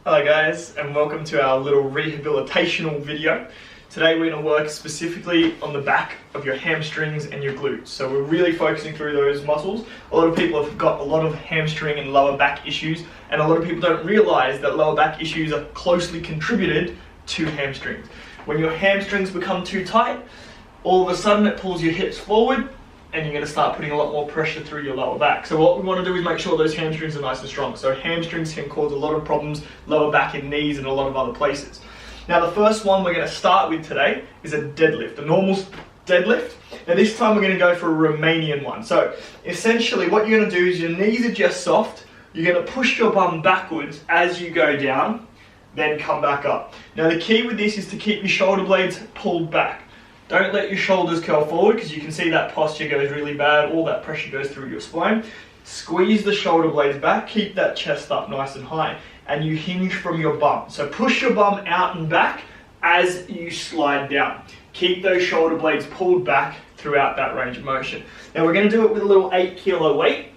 Hello guys, and welcome to our little rehabilitational video. Today we're going to work specifically on the back of your hamstrings and your glutes. So we're really focusing through those muscles. A lot of people have got a lot of hamstring and lower back issues, and a lot of people don't realize that lower back issues are closely contributed to hamstrings. When your hamstrings become too tight, all of a sudden it pulls your hips forward, and you're going to start putting a lot more pressure through your lower back. So what we want to do is make sure those hamstrings are nice and strong. So hamstrings can cause a lot of problems, lower back and knees and a lot of other places. Now the first one we're going to start with today is a deadlift, a normal deadlift. Now this time we're going to go for a Romanian one. So essentially what you're going to do is your knees are just soft, you're going to push your bum backwards as you go down, then come back up. Now the key with this is to keep your shoulder blades pulled back. Don't let your shoulders curl forward because you can see that posture goes really bad, all that pressure goes through your spine. Squeeze the shoulder blades back, keep that chest up nice and high, and you hinge from your bum. So push your bum out and back as you slide down. Keep those shoulder blades pulled back throughout that range of motion. Now we're going to do it with a little 8 kilo weight.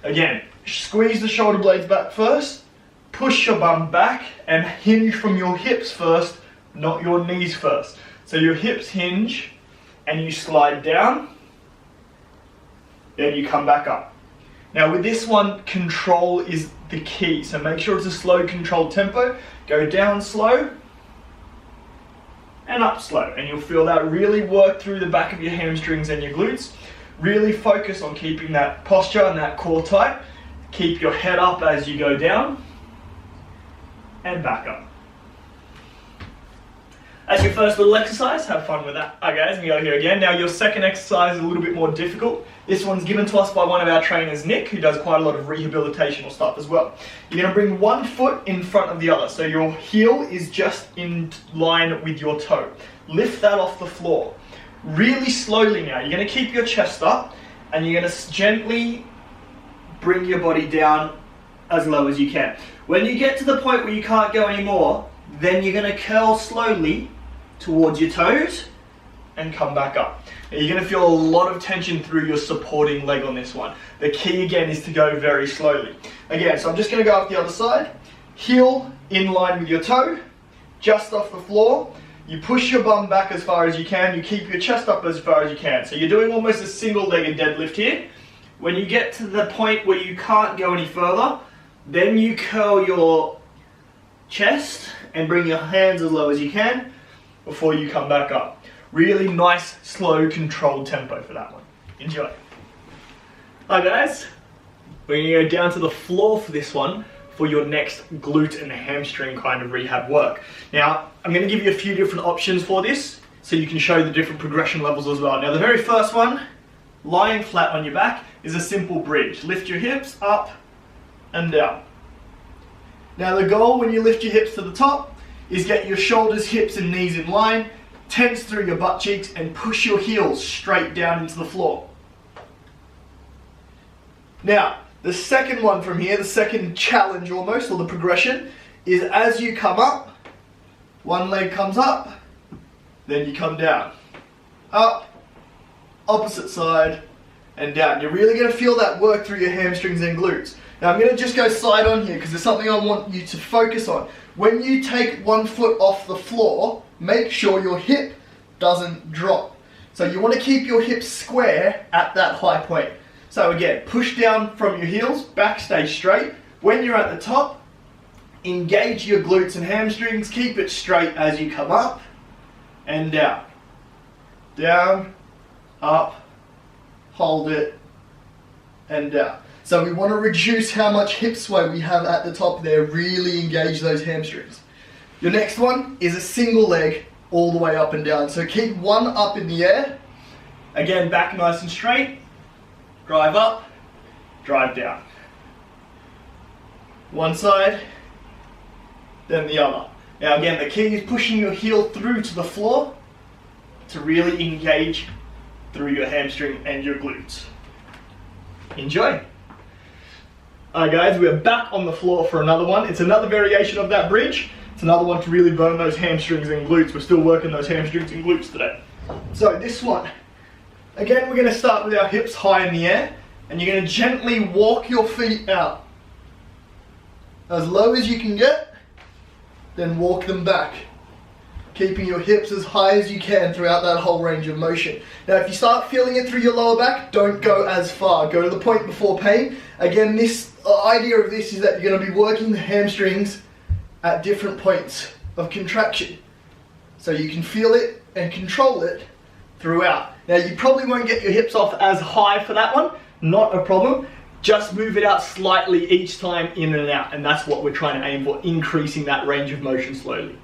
Again, squeeze the shoulder blades back first, push your bum back, and hinge from your hips first, not your knees first. So your hips hinge and you slide down, then you come back up. Now with this one, control is the key. So make sure it's a slow controlled tempo. Go down slow and up slow. And you'll feel that really work through the back of your hamstrings and your glutes. Really focus on keeping that posture and that core tight. Keep your head up as you go down and back up. As your first little exercise, have fun with that. Alright guys, we go here again. Now your second exercise is a little bit more difficult. This one's given to us by one of our trainers, Nick, who does quite a lot of rehabilitational stuff as well. You're going to bring one foot in front of the other, so your heel is just in line with your toe. Lift that off the floor. Really slowly now, you're going to keep your chest up, and you're going to gently bring your body down as low as you can. When you get to the point where you can't go anymore, then you're going to curl slowly towards your toes and come back up. Now you're going to feel a lot of tension through your supporting leg on this one. The key again is to go very slowly. Again, so I'm just going to go up the other side. Heel in line with your toe, just off the floor. You push your bum back as far as you can. You keep your chest up as far as you can. So you're doing almost a single-legged deadlift here. When you get to the point where you can't go any further, then you curl your chest and bring your hands as low as you can before you come back up. Really nice, slow, controlled tempo for that one. Enjoy. Hi guys, we're going to go down to the floor for this one for your next glute and hamstring kind of rehab work. Now, I'm going to give you a few different options for this so you can show the different progression levels as well. Now, the very first one, lying flat on your back, is a simple bridge. Lift your hips up and down. Now the goal when you lift your hips to the top is get your shoulders, hips and knees in line, tense through your butt cheeks and push your heels straight down into the floor. Now, the second one from here, the second challenge almost, or the progression, is as you come up, one leg comes up, then you come down. Up, opposite side, and down. You're really going to feel that work through your hamstrings and glutes. Now I'm going to just go side on here because there's something I want you to focus on. When you take one foot off the floor, make sure your hip doesn't drop. So you want to keep your hips square at that high point. So again, push down from your heels, back stay straight. When you're at the top, engage your glutes and hamstrings, keep it straight as you come up and down. Down, up, hold it, and down. So we want to reduce how much hip sway we have at the top there, really engage those hamstrings. Your next one is a single leg all the way up and down. So keep one up in the air, again back nice and straight, drive up, drive down. One side, then the other. Now again, the key is pushing your heel through to the floor to really engage through your hamstring and your glutes. Enjoy. Alright guys, we're back on the floor for another one. It's another variation of that bridge. It's another one to really burn those hamstrings and glutes. We're still working those hamstrings and glutes today. So this one, again we're going to start with our hips high in the air, and you're going to gently walk your feet out as low as you can get, then walk them back. Keeping your hips as high as you can throughout that whole range of motion. Now if you start feeling it through your lower back, don't go as far. Go to the point before pain. Again, this idea of this is that you're going to be working the hamstrings at different points of contraction. So you can feel it and control it throughout. Now you probably won't get your hips off as high for that one, not a problem. Just move it out slightly each time in and out, and that's what we're trying to aim for, increasing that range of motion slowly.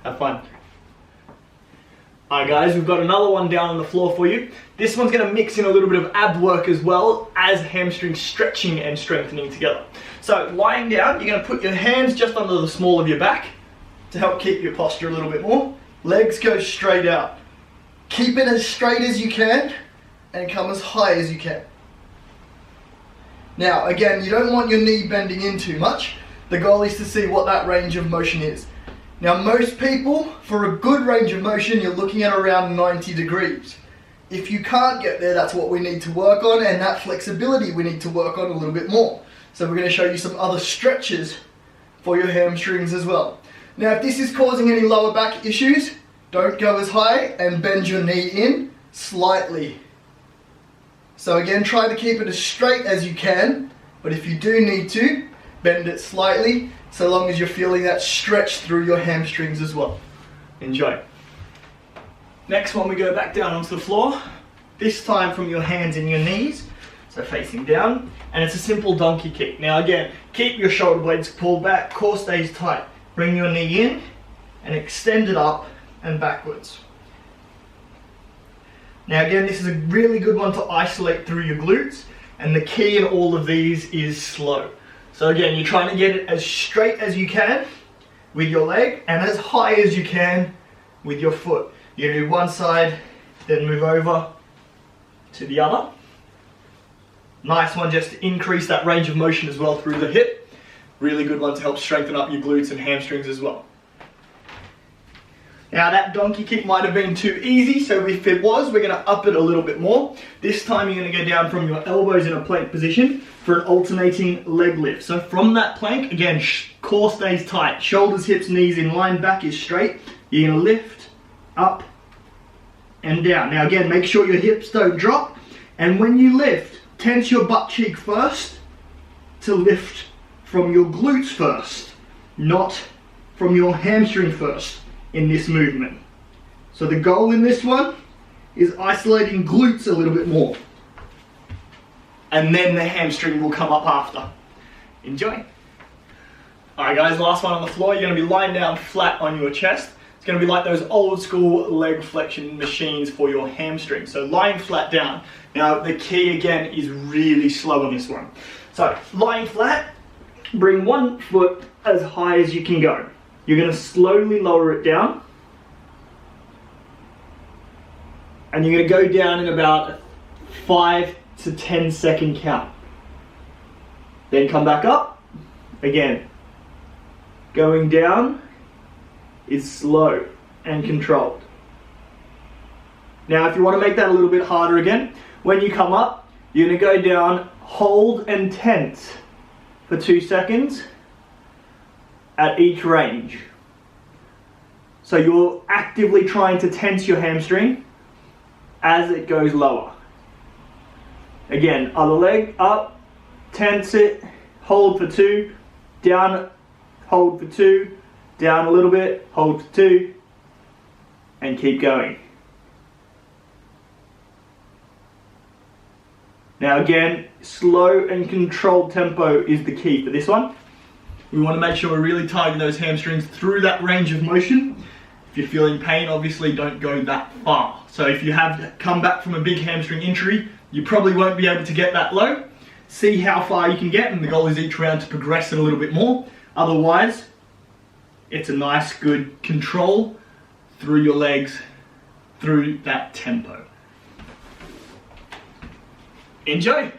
Have fun. Alright guys, we've got another one down on the floor for you. This one's going to mix in a little bit of ab work as well as hamstring stretching and strengthening together. So lying down, you're going to put your hands just under the small of your back to help keep your posture a little bit more. Legs go straight out. Keep it as straight as you can and come as high as you can. Now again, you don't want your knee bending in too much. The goal is to see what that range of motion is. Now most people, for a good range of motion, you're looking at around 90 degrees. If you can't get there, that's what we need to work on, and that flexibility we need to work on a little bit more. So we're going to show you some other stretches for your hamstrings as well. Now if this is causing any lower back issues, don't go as high and bend your knee in slightly. So again, try to keep it as straight as you can, but if you do need to, bend it slightly, so long as you're feeling that stretch through your hamstrings as well. Enjoy. Next one, we go back down onto the floor, this time from your hands and your knees, so facing down, and it's a simple donkey kick. Now again, keep your shoulder blades pulled back, core stays tight. Bring your knee in and extend it up and backwards. Now again, this is a really good one to isolate through your glutes, and the key in all of these is slow. So again, you're trying to get it as straight as you can with your leg and as high as you can with your foot. You do one side, then move over to the other. Nice one just to increase that range of motion as well through the hip. Really good one to help strengthen up your glutes and hamstrings as well. Now that donkey kick might have been too easy, so if it was, we're going to up it a little bit more. This time you're going to go down from your elbows in a plank position for an alternating leg lift. So from that plank, again, core stays tight, shoulders, hips, knees in line, back is straight. You're going to lift, up, and down. Now again, make sure your hips don't drop, and when you lift, tense your butt cheek first to lift from your glutes first, not from your hamstring first in this movement. So the goal in this one is isolating glutes a little bit more, and then the hamstring will come up after. Enjoy. Alright guys, last one on the floor. You're going to be lying down flat on your chest. It's going to be like those old school leg flexion machines for your hamstring. So lying flat down. Now the key again is really slow on this one. So lying flat, bring one foot as high as you can go. You're going to slowly lower it down, and you're going to go down in about a 5 to 10 second count. Then come back up. Again, going down is slow and controlled. Now if you want to make that a little bit harder again, when you come up, you're going to go down, hold and tense for 2 seconds at each range. So you're actively trying to tense your hamstring as it goes lower. Again, other leg, up, tense it, hold for 2, down, hold for 2, down a little bit, hold for 2, and keep going. Now again, slow and controlled tempo is the key for this one. We want to make sure we're really targeting those hamstrings through that range of motion. If you're feeling pain, obviously don't go that far. So if you have come back from a big hamstring injury, you probably won't be able to get that low. See how far you can get, and the goal is each round to progress it a little bit more. Otherwise, it's a nice, good control through your legs, through that tempo. Enjoy!